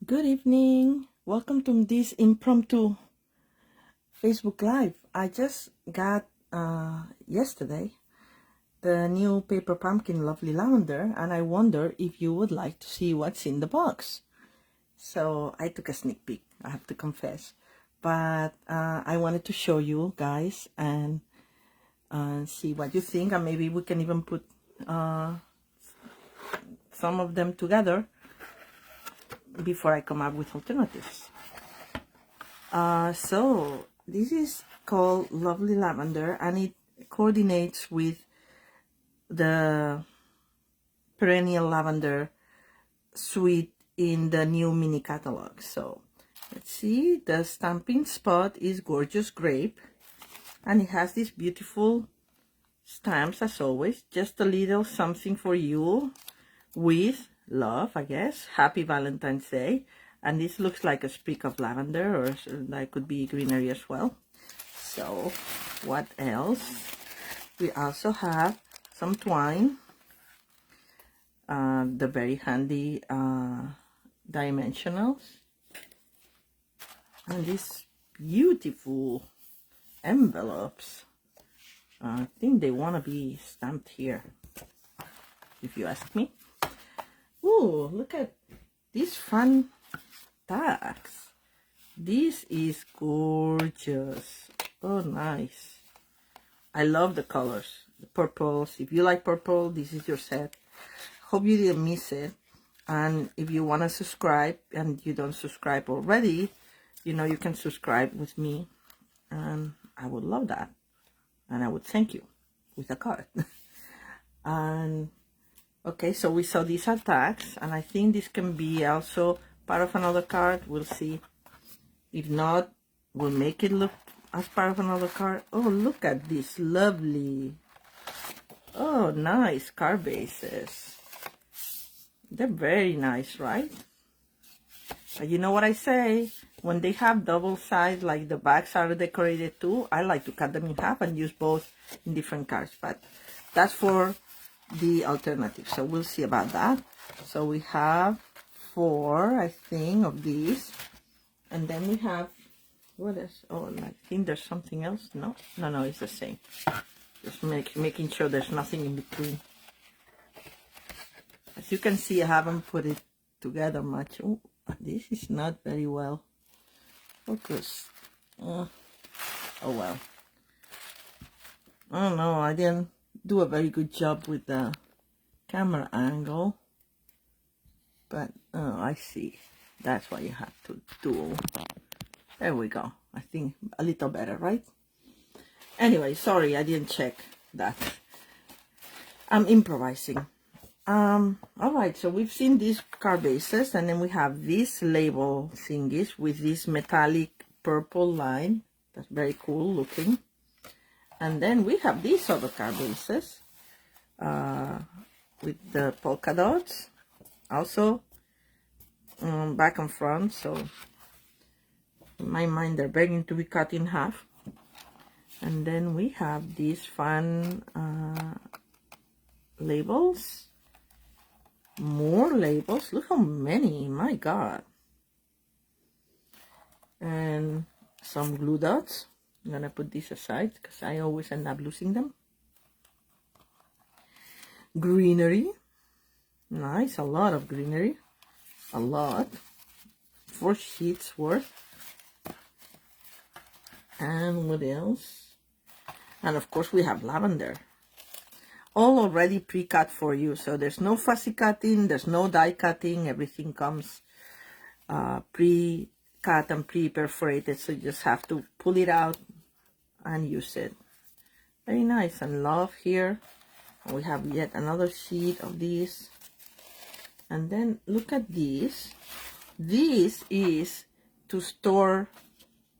Good evening. Welcome to this impromptu Facebook Live. I just got yesterday the new Paper Pumpkin Lovely Lavender, and I wonder if you would like to see what's in the box. So I took a sneak peek, I have to confess, but I wanted to show you guys and see what you think, and maybe we can even put some of them together before I come up with alternatives. So this is called Lovely Lavender, and it coordinates with the perennial lavender suite in the new mini catalog. So let's see, the stamping spot is Gorgeous Grape, and it has these beautiful stamps as always. Just a little something for you with love, I guess. Happy Valentine's Day. And this looks like a sprig of lavender, or that could be greenery as well. So what else? We also have some twine, the very handy dimensionals, and these beautiful envelopes. I think they want to be stamped here, if you ask me. Ooh, look at these fun tags. This is gorgeous. Oh, nice. I love the colors, the purples. If you like purple, this is your set. Hope you didn't miss it. And if you want to subscribe and you don't subscribe already, you know, you can subscribe with me, and I would love that, and I would thank you with a card. And okay, so we saw these are tags, and I think this can be also part of another card. We'll see. If not, we'll make it look as part of another card. Oh, look at this lovely, oh, nice card bases. They're very nice, right? But you know what I say, when they have double sides, like the backs are decorated too, I like to cut them in half and use both in different cards. But that's for the alternative, so we'll see about that. So we have 4, I think, of these, and then we have, what is, oh, I think there's something else. No, it's the same. Just making sure there's nothing in between. As you can see, I haven't put it together much. Oh, this is not very well focused. Oh well. Oh no, I didn't do a very good job with the camera angle, but oh, I see. That's what you have to do. There we go. I think a little better, right? Anyway, sorry, I didn't check that. I'm improvising. All right, so we've seen these card bases, and then we have these label thingies with this metallic purple line. That's very cool looking. And then we have these other card bases with the polka dots, also back and front. So in my mind, they're begging to be cut in half. And then we have these fun labels. More labels. Look how many, my god. And some glue dots. I'm gonna put these aside because I always end up losing them. Greenery. Nice, a lot of greenery. A lot. 4 sheets worth. And what else? And of course we have lavender. All already pre-cut for you, so there's no fussy cutting, there's no die cutting. Everything comes pre-cut and pre-perforated, so you just have to pull it out and use it. Very nice. And love here. And we have yet another sheet of these. And then look at this. This is to store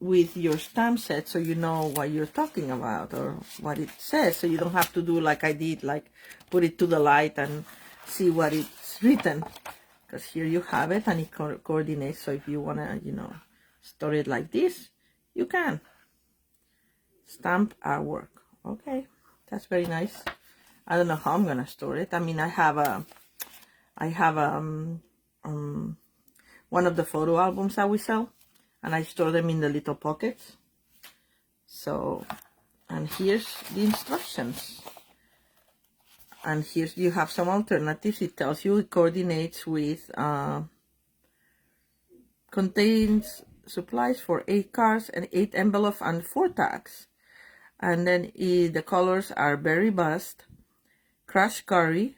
with your stamp set, so you know what you're talking about or what it says, so you don't have to do like I did, like put it to the light and see what it's written, because here you have it and it coordinates. So if you want to, you know, store it like this, you can. Stamp artwork. Okay, that's very nice. I don't know how I'm gonna store it. I mean, I have one of the photo albums that we sell, and I store them in the little pockets. So, and here's the instructions. And here you have some alternatives. It tells you it coordinates with, contains supplies for 8 cards and 8 envelopes and 4 tags. And then the colors are Berry Bust, Crush Curry,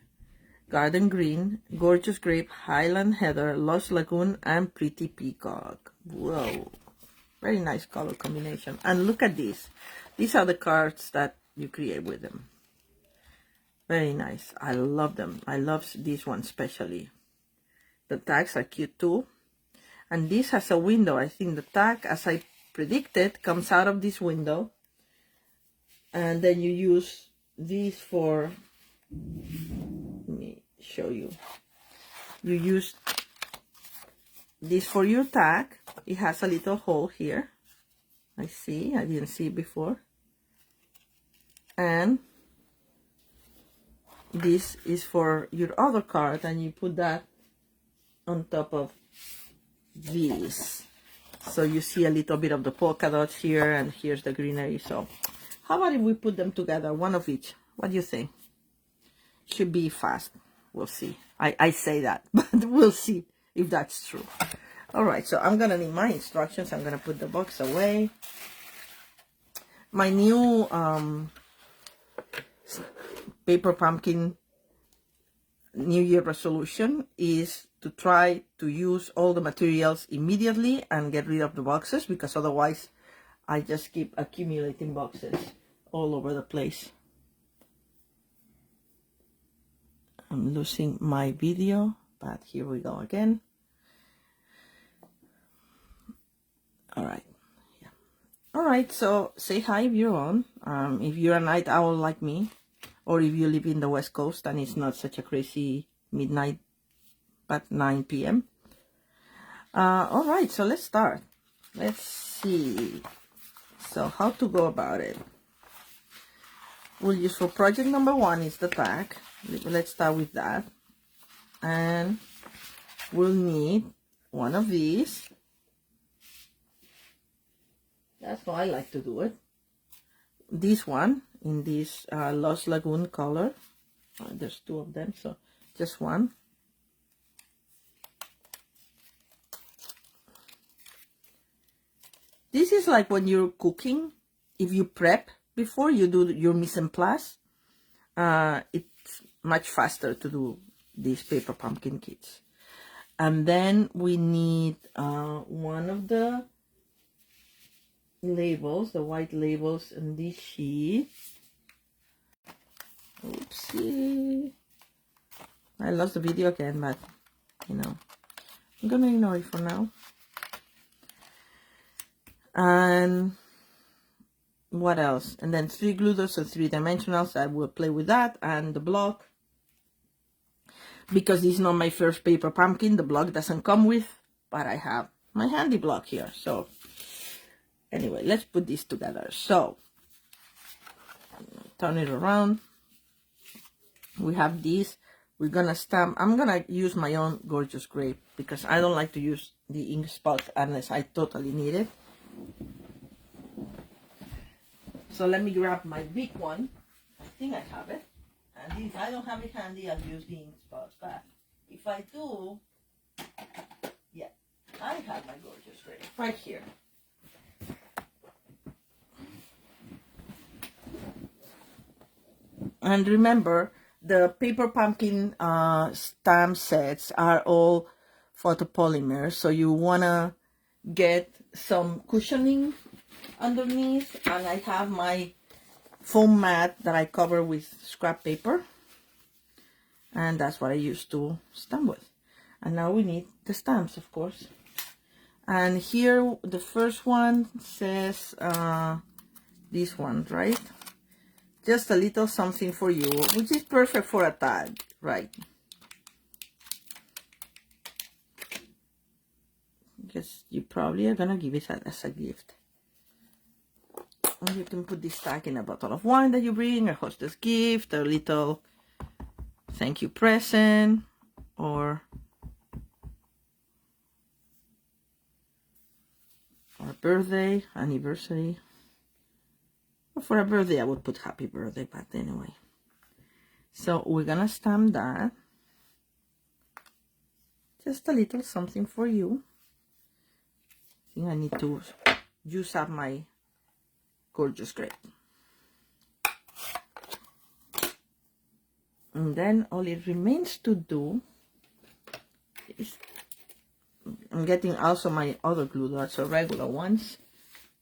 Garden Green, Gorgeous Grape, Highland Heather, Lost Lagoon, and Pretty Peacock. Whoa, very nice color combination. And look at these. These are the cards that you create with them. Very nice. I love them. I love this one especially. The tags are cute too. And this has a window. I think the tag, as I predicted, comes out of this window. And then you use these for, let me show you. You use this for your tag. It has a little hole here. I see. I didn't see it before. And this is for your other card, and you put that on top of these. So you see a little bit of the polka dots here, and here's the greenery. So how about if we put them together, one of each? What do you think? Should be fast. We'll see. I say that, but we'll see if that's true. All right, so I'm gonna need my instructions. I'm gonna put the box away. My new Paper Pumpkin New Year resolution is to try to use all the materials immediately and get rid of the boxes, because otherwise I just keep accumulating boxes all over the place. I'm losing my video, but here we go again. All right. Yeah. All right, so say hi if you're on. If you're a night owl like me, or if you live in the West Coast and it's not such a crazy midnight, but 9 p.m. All right, so let's start. Let's see. So how to go about it. We'll use for project number 1 is the tag. Let's start with that. And we'll need one of these. That's how I like to do it. This one in this Lost Lagoon color. There's 2 of them, so just one. This is like when you're cooking. If you prep before you do your mise en place, it's much faster to do these paper pumpkin kits. And then we need one of the labels, the white labels in this sheet. Oopsie. I lost the video again, but you know, I'm gonna ignore it for now. And what else? And then 3 glue dots and 3-dimensionals. I will play with that, and the block. Because this is not my first paper pumpkin, the block doesn't come with, but I have my handy block here. So anyway, let's put this together. So turn it around. We have these. We're gonna stamp. I'm gonna use my own Gorgeous Grape because I don't like to use the ink spot unless I totally need it. So let me grab my big one. I think I have it. And if I don't have it handy, I'll use the ink spot. But if I do, yeah, I have my Gorgeous Grape right here. And remember, the paper pumpkin stamp sets are all photopolymer, so you wanna get some cushioning underneath. And I have my foam mat that I cover with scrap paper, and that's what I used to stamp with. And now we need the stamps, of course. And here the first one says this one, right? Just a little something for you, which is perfect for a tag, right? Because you probably are gonna give it as a gift. And you can put this tag in a bottle of wine that you bring, a hostess gift, a little thank you present, or birthday, anniversary. Well, for a birthday, I would put happy birthday, but anyway. So we're gonna stamp that. Just a little something for you. I think I need to use up my gorgeous grape. And then all it remains to do is, I'm getting also my other glue dots, so regular ones.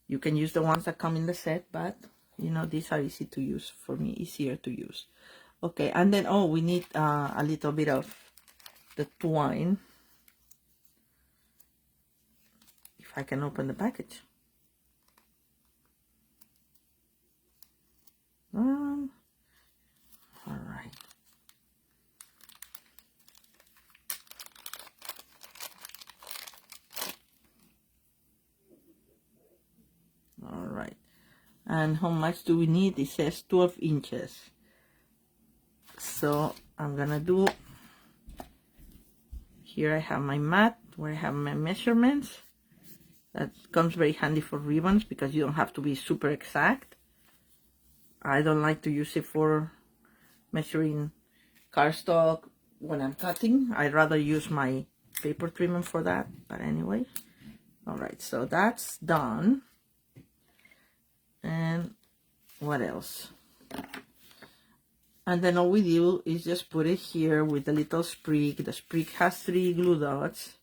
You can use the ones that come in the set, but you know, these are easy to use for me, easier to use. Okay, and then, oh, we need a little bit of the twine. If I can open the package. All right. All right. And how much do we need? It says 12 inches. So I'm gonna do, here I have my mat where I have my measurements. That comes very handy for ribbons because you don't have to be super exact. I don't like to use it for measuring cardstock when I'm cutting. I'd rather use my paper trimmer for that, but anyway. All right, so that's done. And what else? And then all we do is just put it here with the little sprig. The sprig has 3 glue dots.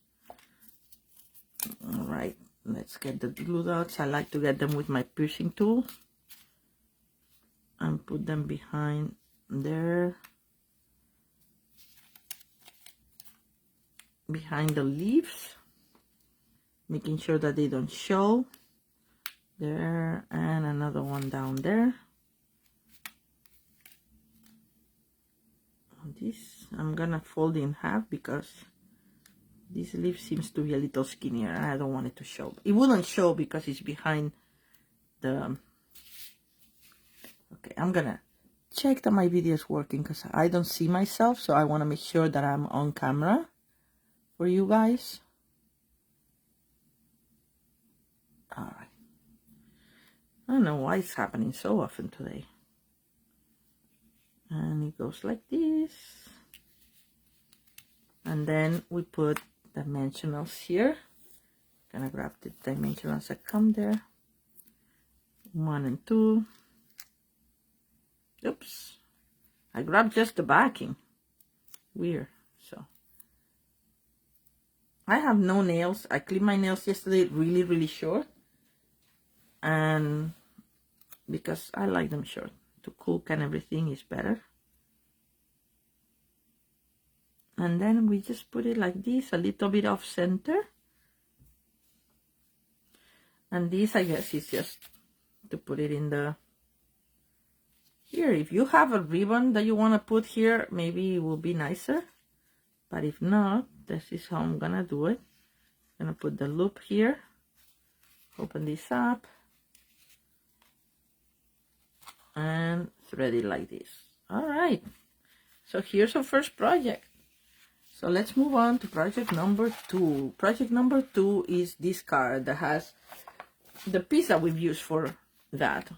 All right, let's get the glue dots. I like to get them with my piercing tool and put them behind there, behind the leaves, making sure that they don't show. There, and another one down there. This I'm gonna fold in half because this leaf seems to be a little skinnier and I don't want it to show. It wouldn't show because it's behind the... Okay, I'm gonna check that my video is working because I don't see myself, so I want to make sure that I'm on camera for you guys. All right. I don't know why it's happening so often today. And it goes like this. And then we put dimensionals here. Gonna grab the dimensionals that come there. 1 and 2. Oops. I grabbed just the backing. Weird. So I have no nails. I cleaned my nails yesterday really short. And because I like them short. To cook and everything is better. And then we just put it like this, a little bit off center. And this, I guess, is just to put it in the... Here, if you have a ribbon that you want to put here, maybe it will be nicer. But if not, this is how I'm gonna do it. I'm gonna put the loop here. Open this up. And thread it like this. All right. So here's our first project. So let's move on to project number 2. Project number 2 is this card that has the piece that we've used for that.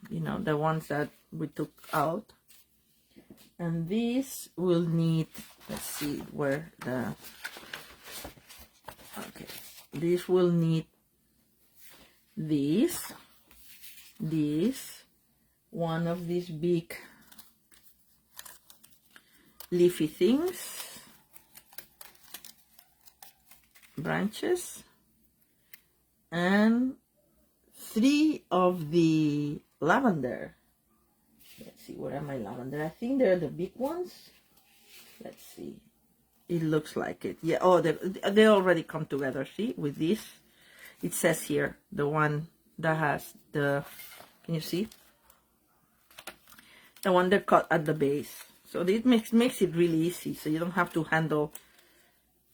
You know, the ones that we took out. And this will need, let's see where the... Okay. This will need this, one of these big leafy things, branches, and 3 of the lavender. Let's see, where are my lavender? I think they're the big ones. Let's see. It looks like it. Yeah, oh, they already come together, see, with this. It says here, the one that has the, can you see? The one that cut at the base. So it makes it really easy, so you don't have to handle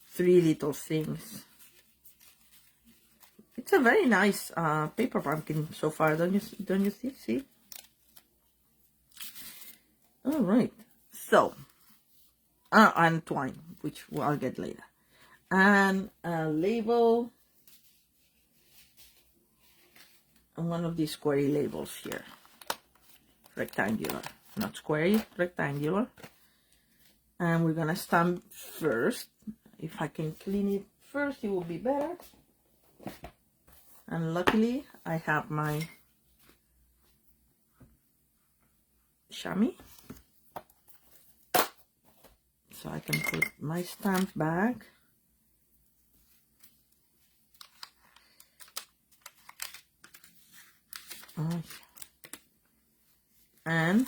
3 little things. It's a very nice paper pumpkin so far, don't you think? See? All right. So, and twine, which I'll get later, and a label. on one of these squarey labels here. Rectangular, not squarey, rectangular. And we're gonna stamp first. If I can clean it first, it will be better. And luckily, I have my chamois, so I can put my stamp back. And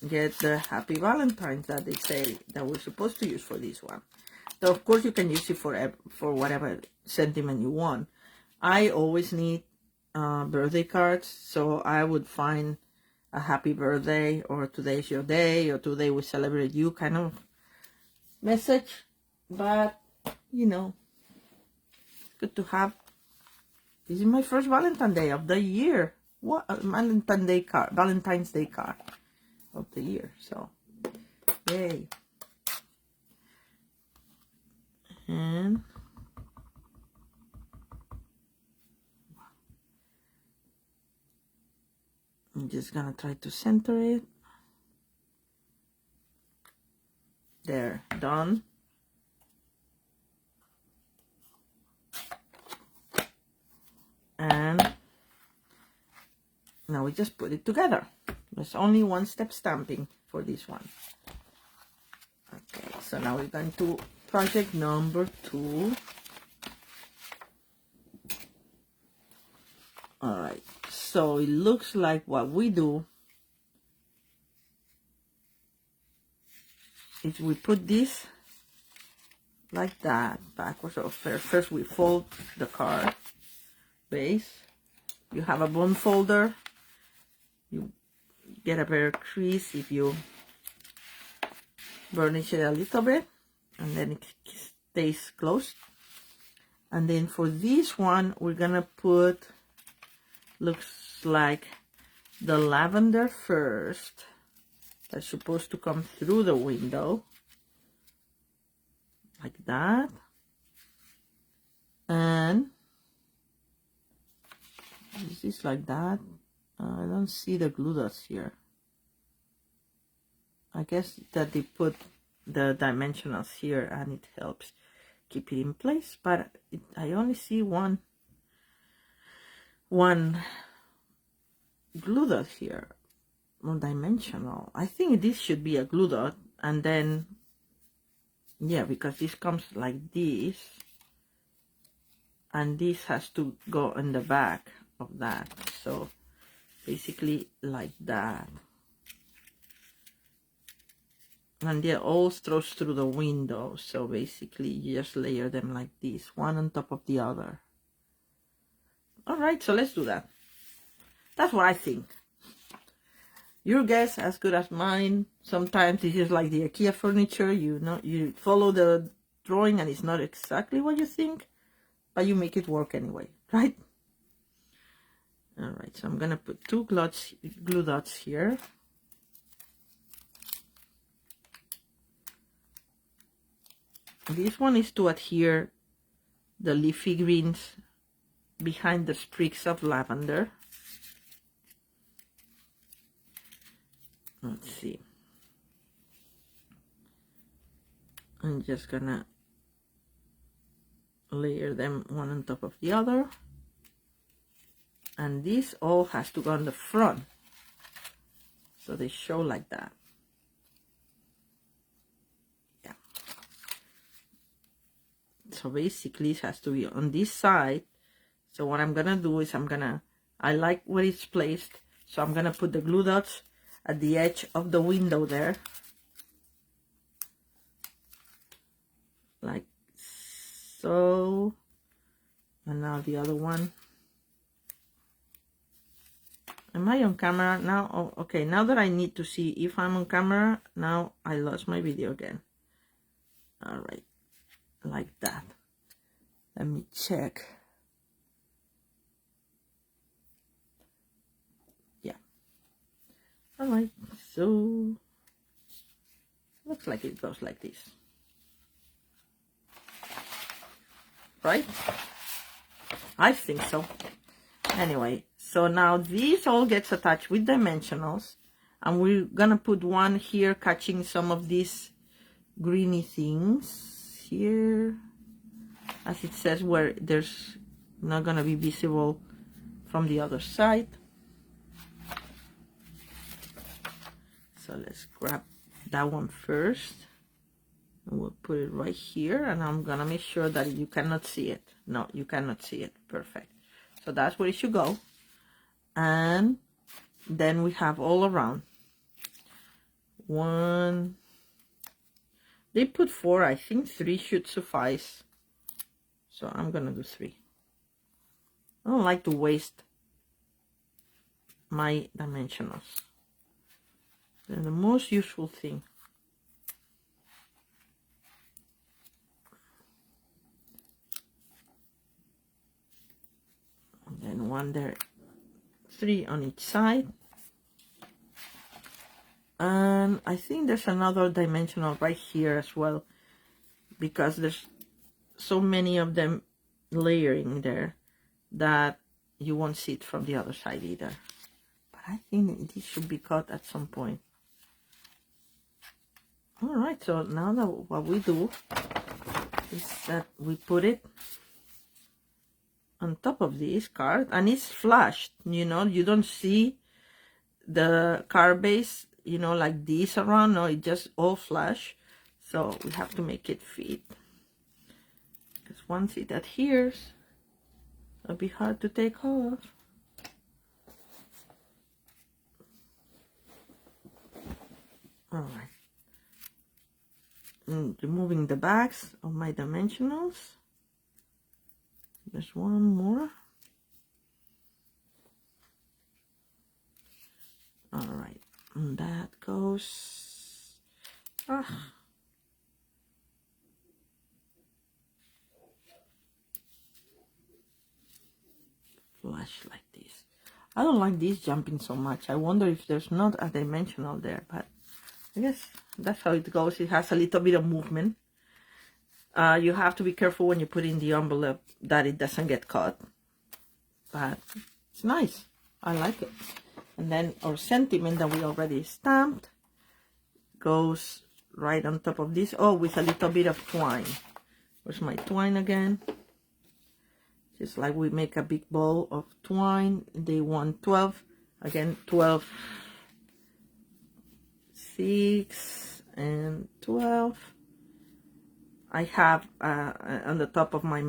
get the Happy Valentine's that they say that we're supposed to use for this one. So of course you can use it for whatever sentiment you want. I always need birthday cards, so I would find a happy birthday, or today's your day, or today we celebrate you kind of message. But you know, it's good to have. This is my first Valentine's Day of the year. What Valentine's Day card of the year. So yay. And I'm just gonna try to center it. There, done. And now we just put it together. There's only one step stamping for this one. Okay, so now we're going to project number 2. All right, so it looks like what we do is we put this like that backwards. So first we fold the card base. You have a bone folder. You get a better crease if you burnish it a little bit, and then it stays closed. And then for this one, we're gonna put, looks like the lavender first. That's supposed to come through the window like that. And is this like that? I don't see the glue dots here. I guess that they put the dimensionals here and it helps keep it in place, but I only see one glue dot here, one dimensional. I think this should be a glue dot, and then yeah, because this comes like this, and this has to go in the back of that, so basically like that. And they're all throws through the window, so basically you just layer them like this, one on top of the other. All right, so let's do that. That's what I think. Your guess as good as mine. Sometimes this is like the IKEA furniture, you know, you follow the drawing and it's not exactly what you think, but you make it work anyway, right? All right, so I'm gonna put 2 glue dots here. This one is to adhere the leafy greens behind the sprigs of lavender. Let's see. I'm just gonna layer them one on top of the other. And this all has to go on the front, so they show like that. Yeah. So basically it has to be on this side. So what I'm gonna do is I like where it's placed, so I'm gonna put the glue dots at the edge of the window there, like so. And now the other one. Am I on camera now? Oh, okay, now that I need to see if I'm on camera, now I lost my video again. All right, like that. Let me check. Yeah. All right, so looks like it goes like this. Right? I think so. Anyway, So now this all gets attached with dimensionals, and we're gonna put one here catching some of these greeny things here, as it says, where there's not gonna be visible from the other side. So let's grab that one first, and we'll put it right here, and I'm gonna make sure that you cannot see it. No, you cannot see it. Perfect. So that's where it should go. And then we have all around one. They put 4. I think 3 should suffice, so I'm gonna do 3. I don't like to waste my dimensionals. They're the most useful thing. And then one there, 3 on each side. And I think there's another dimensional right here as well, because there's so many of them layering there that you won't see it from the other side either. But I think this should be cut at some point. All right, so now that what we do is that we put it on top of this card, and it's flashed, you know, you don't see the card base, you know, like this around. No, it just all flash. So we have to make it fit, because once it adheres, it'll be hard to take off. All right. Removing the backs of my dimensionals. There's one more. All right, and that goes. Flash like this. I don't like these jumping so much. I wonder if there's not a dimensional there, but I guess that's how it goes. It has a little bit of movement. You have to be careful when you put in the envelope that it doesn't get caught. But it's nice. I like it. And then our sentiment that we already stamped goes right on top of this. Oh, with a little bit of twine. Where's my twine again? Just like we make a big ball of twine. They want 12. Again, 12. 6 and 12. I have on the top of my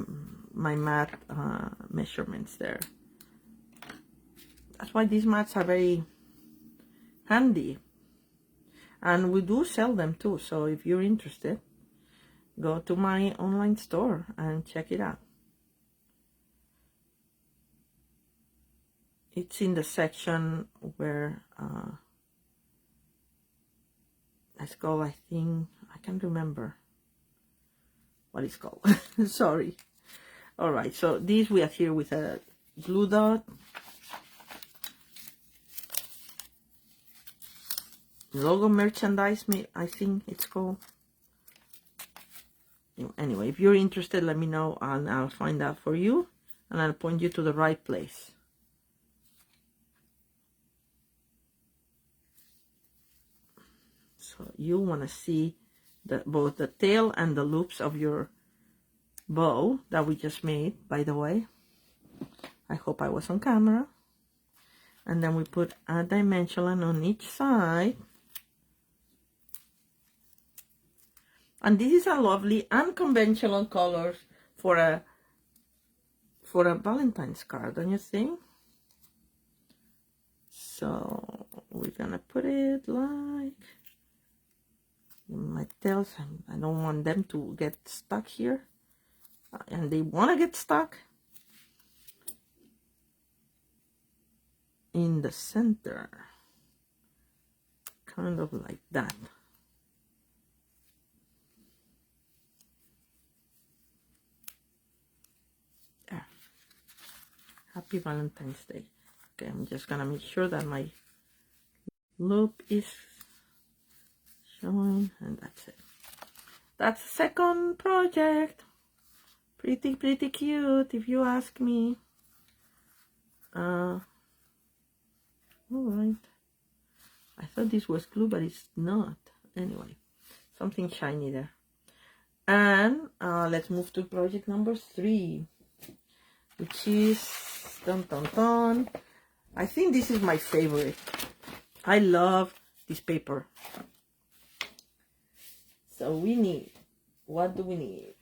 mat measurements there. That's why these mats are very handy, and we do sell them too. So if you're interested, go to my online store and check it out. It's in the section where it's called, I think, I can't remember what it's called. Sorry. All right, so these we adhere with a glue dot. Logo merchandise, I think it's called. Anyway, if you're interested, let me know and I'll find out for you, and I'll point you to the right place. So you want to see both the tail and the loops of your bow that we just made, by the way. I hope I was on camera. And then we put a dimensional on each side. And this is a lovely unconventional colors for a Valentine's card, don't you think? So we're gonna put it like my tails. I don't want them to get stuck here, and they want to get stuck in the center, kind of like that. There. Happy Valentine's Day. Okay, I'm just gonna make sure that my loop is showing, and that's it. That's the second project. Pretty cute, if you ask me. All right. I thought this was glue, but it's not. Anyway, something shiny there. And let's move to project number 3, which is dun dun dun. I think this is my favorite. I love this paper. So we need, what do we need?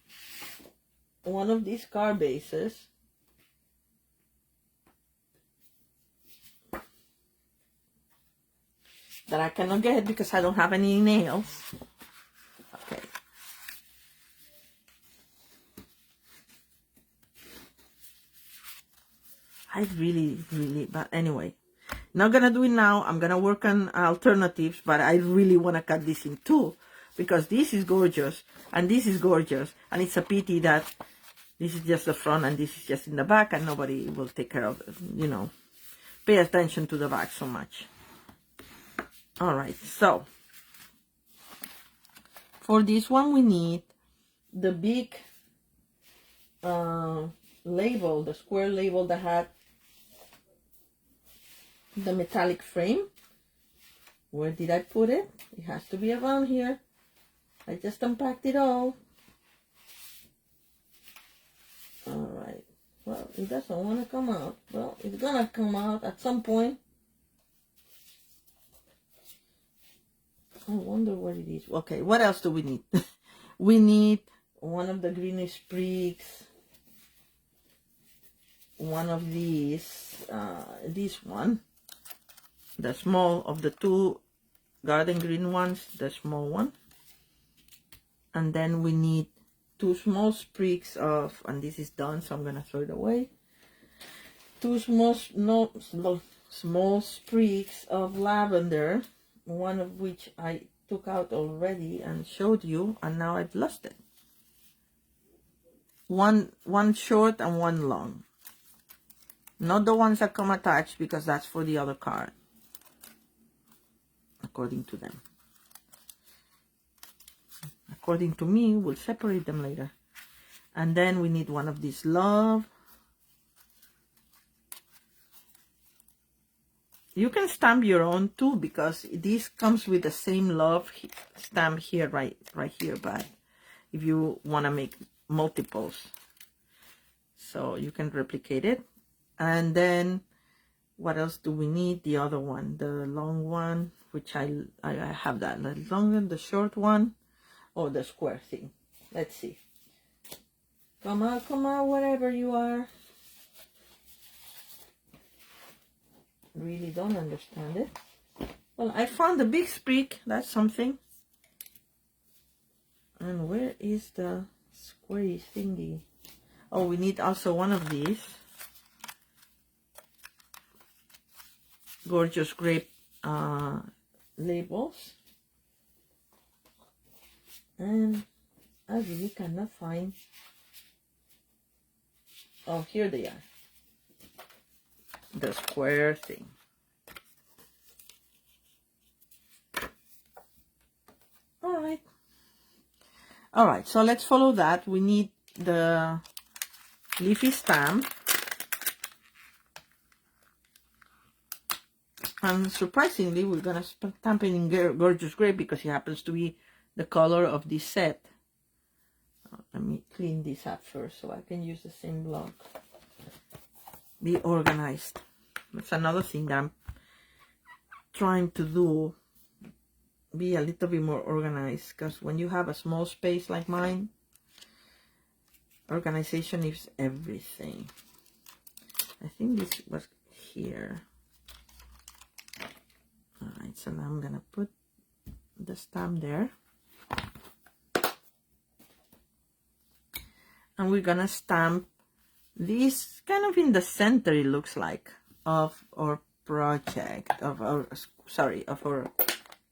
One of these card bases. That I cannot get because I don't have any nails. Okay. I really, but anyway. Not gonna do it now. I'm gonna work on alternatives, but I really want to cut this in 2 because this is gorgeous and this is gorgeous, and it's a pity that this is just the front and this is just in the back, and nobody will take care of it, you know, pay attention to the back so much. All right, so for this one we need the big label, the square label that had the metallic frame. Where did I put it? It has to be around here. I just unpacked it all. All right. Well, it doesn't want to come out. Well, it's gonna come out at some point. I wonder what it is. Okay, what else do we need? We need one of the greenish sprigs. One of these, this one. The small of the 2 garden green ones, the small one. And then we need 2 small sprigs of, and this is done, so I'm gonna throw it away. 2 small sprigs of lavender, one of which I took out already and showed you, and now I've lost it. One short and one long. Not the ones that come attached, because that's for the other card, according to them. According to me, we'll separate them later. And then we need one of these love. You can stamp your own too, because this comes with the same love stamp here, right here, but if you want to make multiples, so you can replicate it. And then what else do we need? The other one, the long one, which I have that, the long one, the short one, or the square thing. Let's see. Come on, wherever you are. Really don't understand it. Well, I found the big sprig. That's something. And where is the squarey thingy? Oh, we need also one of these. Gorgeous grape labels. And I really cannot find. Oh, here they are. The square thing. All right, so let's follow that. We need the leafy stamp. And surprisingly, we're gonna stamp it in Gorgeous Grape because it happens to be the color of this set. Let me clean this up first so I can use the same block. Be organized. That's another thing that I'm trying to do. Be a little bit more organized, because when you have a small space like mine, organization is everything. I think this was here. All right, so now I'm gonna put the stamp there. And we're gonna stamp this kind of in the center, it looks like, of our project, of our, sorry, of our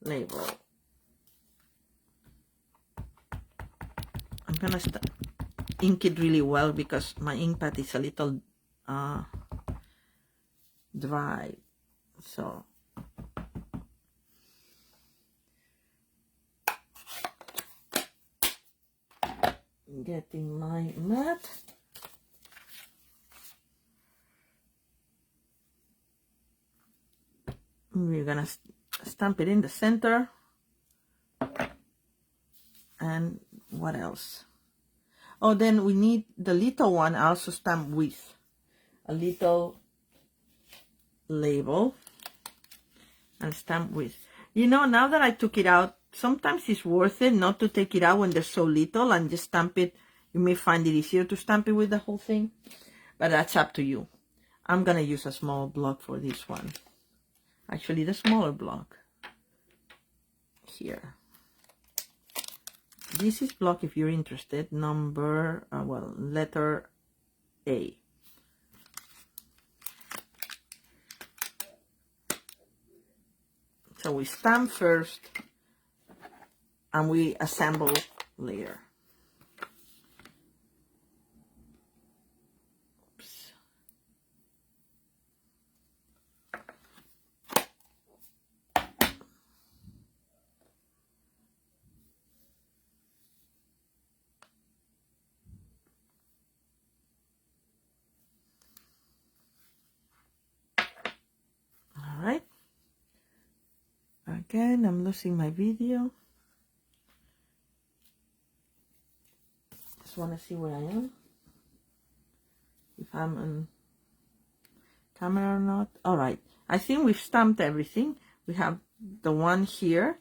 label. I'm gonna ink it really well because my ink pad is a little dry, so getting my mat. gonna stamp it in the center. And what else? Oh, then we need the little one also stamped with a little label and stamp with. You know, now that I took it out, sometimes it's worth it not to take it out when there's so little and just stamp it. You may find it easier to stamp it with the whole thing, but that's up to you. I'm gonna use a small block for this one. Actually, the smaller block here. This is block, if you're interested, number, well, letter A. So we stamp first and we assemble later. Oops. All right. Again, I'm losing my video. Just want to see where I am. If I'm on camera or not. All right. I think we've stamped everything. We have the one here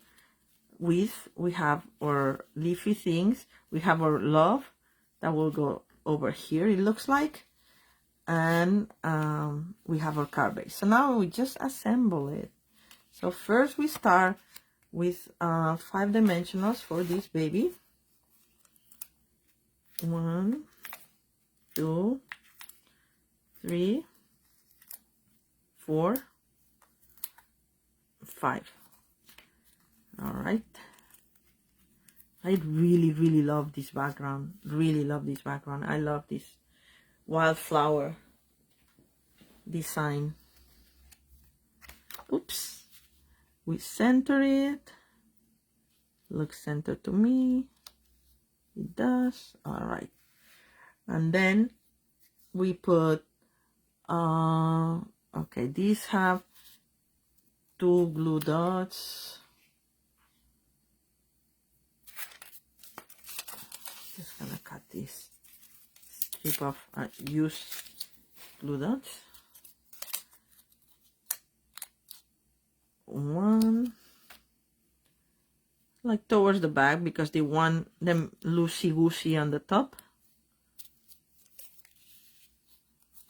with, we have our leafy things. We have our love that will go over here, it looks like. And we have our card base. So now we just assemble it. So first we start with 5 dimensionals for this baby. 1, 2, 3, 4, 5. All right. I really love this background. Really love this background. I love this wildflower design. Oops. We center it. Looks centered to me. It does. All right. And then we put, okay, these have 2 glue dots. Just gonna cut this strip of used glue dots. 1, like towards the back, because they want them loosey-goosey on the top.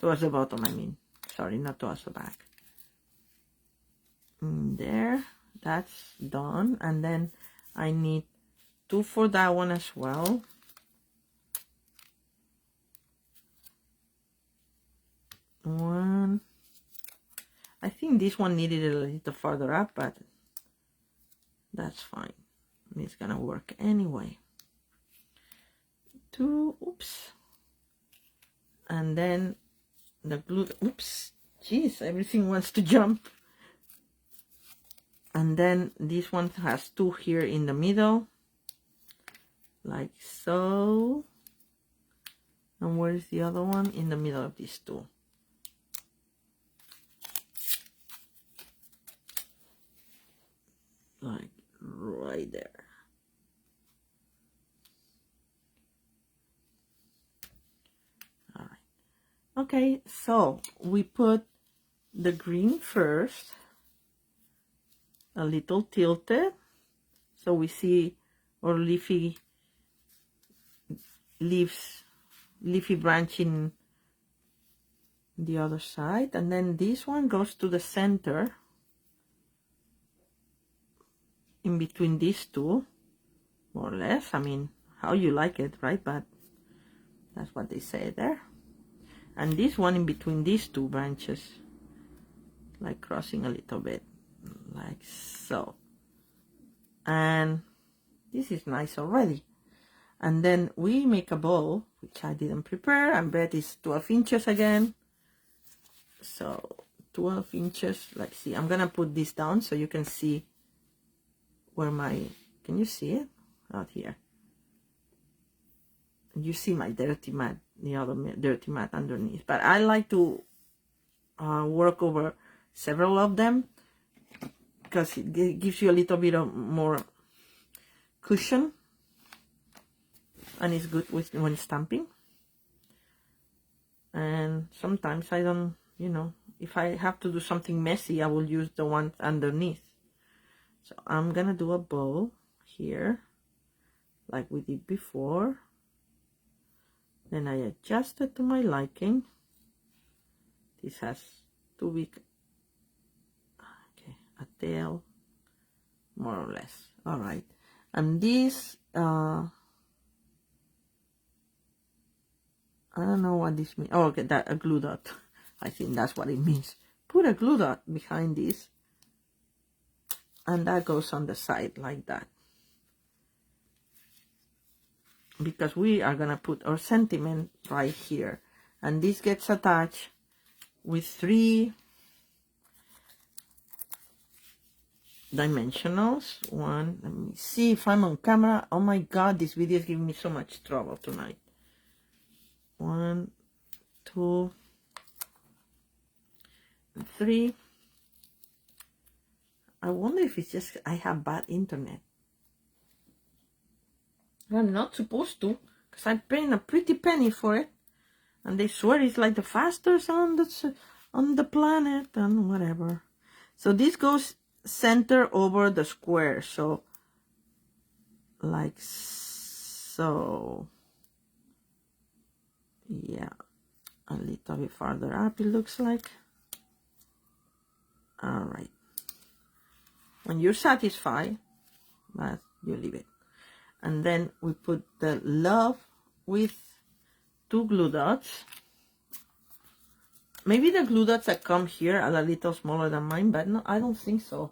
Towards the bottom, I mean. Sorry, not towards the back. There, that's done. And then I need 2 for that one as well. One. I think this one needed it a little further up, but that's fine. It's gonna work anyway. 2, oops. And then the glue, oops, jeez, everything wants to jump. And then this one has 2 here in the middle, like so. And where is the other one? In the middle of these 2. Like right there. All right. Okay, so we put the green first, a little tilted, so we see our leafy leaves, leafy branching the other side, and then this one goes to the center. In between these 2, more or less. I mean, how you like it, right? But that's what they say there. And this one in between these 2 branches, like crossing a little bit, like so. And this is nice already. And then we make a bow, which I didn't prepare. I bet it's 12 inches again. So 12 inches. Let's see. I'm gonna put this down so you can see where my, can you see it? Out here. You see my dirty mat, the other dirty mat underneath. But I like to work over several of them because it gives you a little bit of more cushion, and it's good when stamping. And sometimes I don't, you know, if I have to do something messy, I will use the one underneath. So I'm gonna do a bow here like we did before. Then I adjust it to my liking. This has too big, okay, a tail, more or less. All right, and this I don't know what this means. Oh, okay, that a glue dot. I think that's what it means. Put a glue dot behind this, and that goes on the side like that, because we are gonna put our sentiment right here, and this gets attached with 3 dimensionals. One, let me see if I'm on camera. Oh my god, this video is giving me so much trouble tonight. 1, 2, 3. I wonder if it's just I have bad internet. I'm not supposed to, because I'm paying a pretty penny for it, and they swear it's like the fastest on the planet and whatever. So this goes center over the square, so like so. Yeah, a little bit farther up it looks like. All right, when you're satisfied, but you leave it. And then we put the love with 2 glue dots. Maybe the glue dots that come here are a little smaller than mine, but no, I don't think so.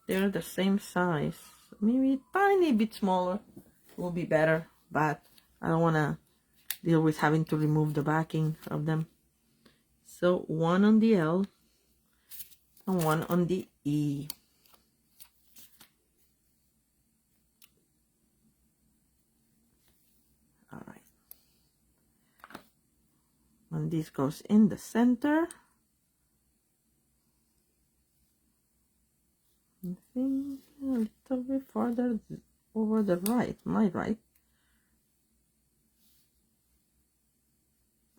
They're the same size. Maybe a tiny bit smaller will be better, but I don't want to deal with having to remove the backing of them. So 1 on the L and 1 on the E. All right. And this goes in the center. I think a little bit farther over the right, my right.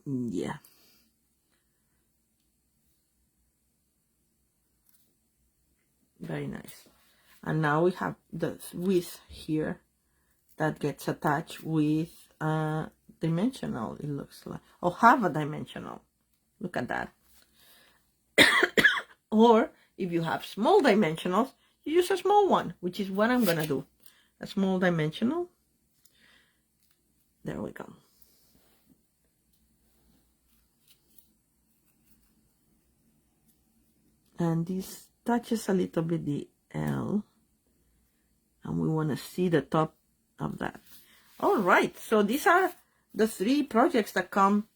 Yeah. Very nice. And now we have the width here that gets attached with dimensional, it looks like. Oh, half a dimensional. Look at that. Or if you have small dimensionals, you use a small one, which is what I'm gonna do. A small dimensional. There we go. And this touches a little bit the L, and we want to see the top of that. All right, so these are the 3 projects that come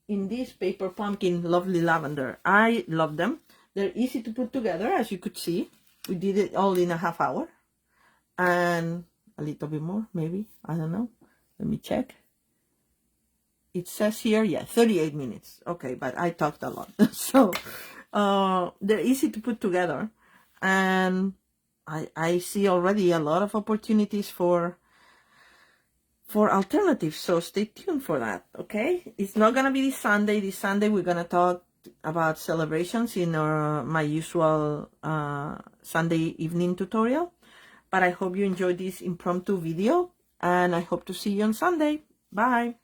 in this paper pumpkin lovely lavender. I love them. They're easy to put together, as you could see. We did it all in a half hour, and a little bit more, maybe, I don't know, let me check. It says here, yeah, 38 minutes. Okay, but I talked a lot. So they're easy to put together, and I see already a lot of opportunities for alternatives, so stay tuned for that. Okay, it's not gonna be this Sunday. This Sunday we're gonna talk about celebrations in my usual Sunday evening tutorial, but I hope you enjoyed this impromptu video, and I hope to see you on Sunday. Bye.